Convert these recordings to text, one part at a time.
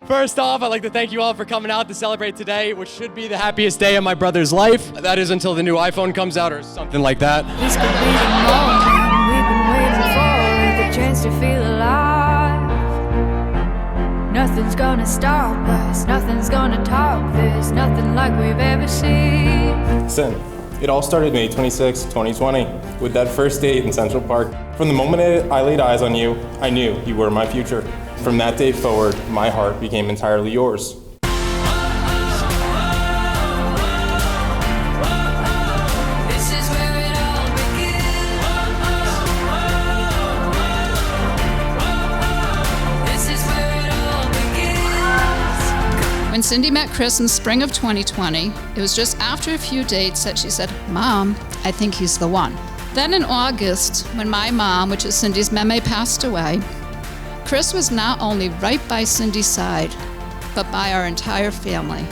First off, I'd like to thank you all for coming out to celebrate today, which should be the happiest day of my brother's life. That is until the new iPhone comes out or something like that. This could be the moment we've been waiting for, the chance to feel alive. Nothing's gonna stop us, nothing's gonna top this, nothing like we've ever seen. Sin. It all started May 26, 2020, with that first date in Central Park. From the moment I laid eyes on you, I knew you were my future. From that day forward, my heart became entirely yours. This is where it all begins. This is where it all begins. When Cindy met Chris in spring of 2020, it was just after a few dates that she said, "Mom, I think he's the one." Then in August, when my mom, which is Cindy's meme, passed away, Chris was not only right by Cindy's side, but by our entire family.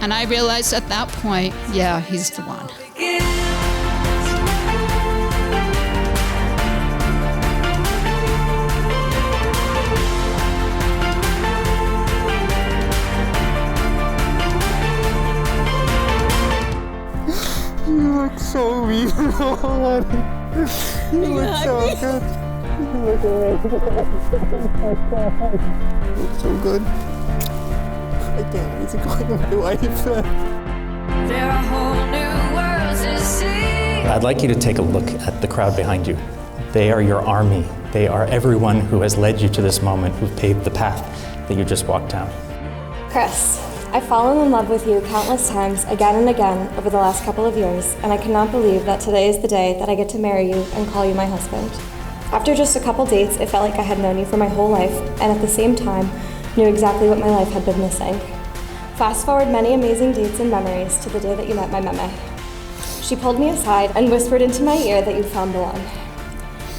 And I realized at that point, yeah, he's the one. You look so beautiful, honey. You look so good. You look so good. I can't wait to call you my wife. There are whole new worlds to see. I'd like you to take a look at the crowd behind you. They are your army. They are everyone who has led you to this moment, who've paved the path that you just walked down. Chris, I've fallen in love with you countless times, again and again, over the last couple of years, and I cannot believe that today is the day that I get to marry you and call you my husband. After just a couple dates, it felt like I had known you for my whole life, and at the same time, knew exactly what my life had been missing. Fast forward many amazing dates and memories to the day that you met my meme. She pulled me aside and whispered into my ear that you found the one.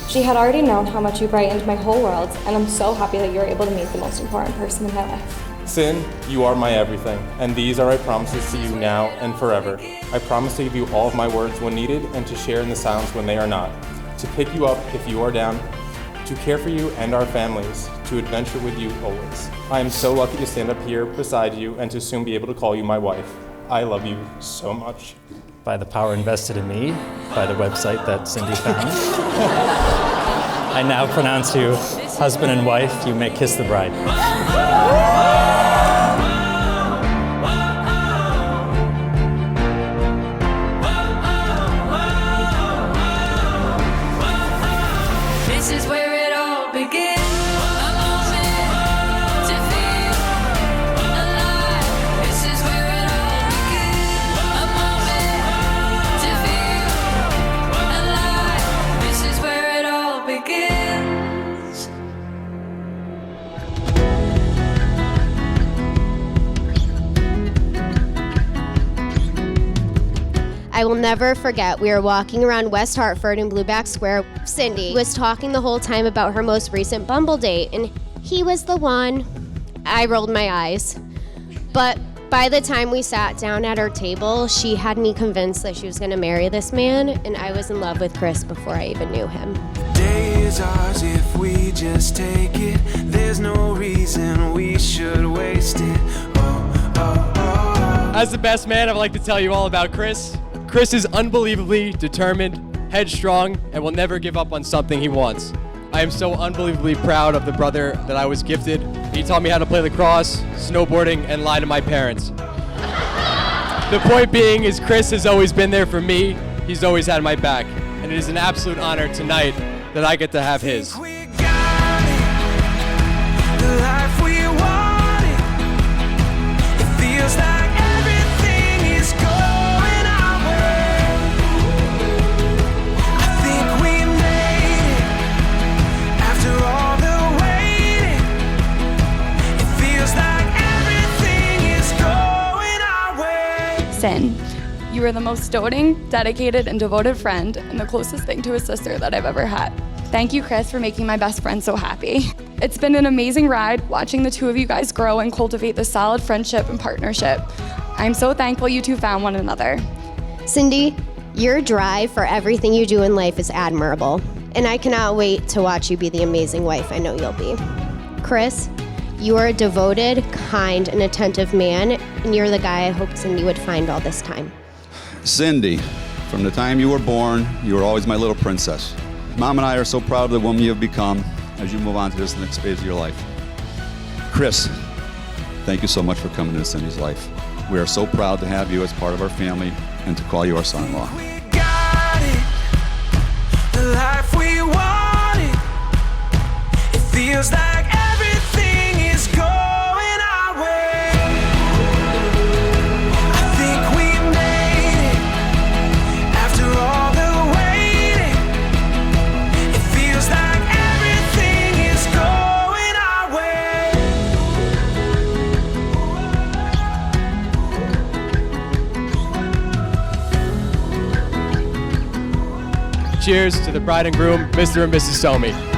She had already known how much you brightened my whole world, and I'm so happy that you were able to meet the most important person in my life. Sin, you are my everything, and these are my promises to you now and forever. I promise to give you all of my words when needed and to share in the silence when they are not. To pick you up if you are down, to care for you and our families, to adventure with you always. I am so lucky to stand up here beside you and to soon be able to call you my wife. I love you so much. By the power invested in me, by the website that Cindy found, I now pronounce you husband and wife. You may kiss the bride. This is where it all begins. A moment to feel alive. This is where it all begins. A moment to feel alive. This is where it all begins. I will never forget, we were walking around West Hartford in Blueback Square. Cindy was talking the whole time about her most recent Bumble date, and he was the one. I rolled my eyes. But by the time we sat down at our table, she had me convinced that she was gonna marry this man, and I was in love with Chris before I even knew him. The day is ours if we just take it. There's no reason we should waste it. As the best man, I'd like to tell you all about Chris. Chris is unbelievably determined, headstrong, and will never give up on something he wants. I am so unbelievably proud of the brother that I was gifted. He taught me how to play lacrosse, snowboarding, and lie to my parents. The point being is Chris has always been there for me. He's always had my back. And it is an absolute honor tonight that I get to have his. We got it, the life we wanted. It feels like everything is going our way. I think we made it after all the waiting. It feels like everything is going our way. Sin, you are the most doting, dedicated, and devoted friend, and the closest thing to a sister that I've ever had. Thank you, Chris, for making my best friend so happy. It's been an amazing ride watching the two of you guys grow and cultivate this solid friendship and partnership. I'm so thankful you two found one another. Cindy, your drive for everything you do in life is admirable, and I cannot wait to watch you be the amazing wife I know you'll be. Chris, You are a devoted, kind, and attentive man, and you're the guy I hoped Cindy would find all this time. Cindy, from the time you were born, you were always my little princess. Mom and I are so proud of the woman you have become as you move on to this next phase of your life. Chris, thank you so much for coming into Cindy's life. We are so proud to have you as part of our family and to call you our son-in-law. We got it, the life we wanted. It feels like everything is going our way. I think we made it after all the waiting. It feels like everything is going our way. Cheers to the bride and groom, Mr. and Mrs. Somi.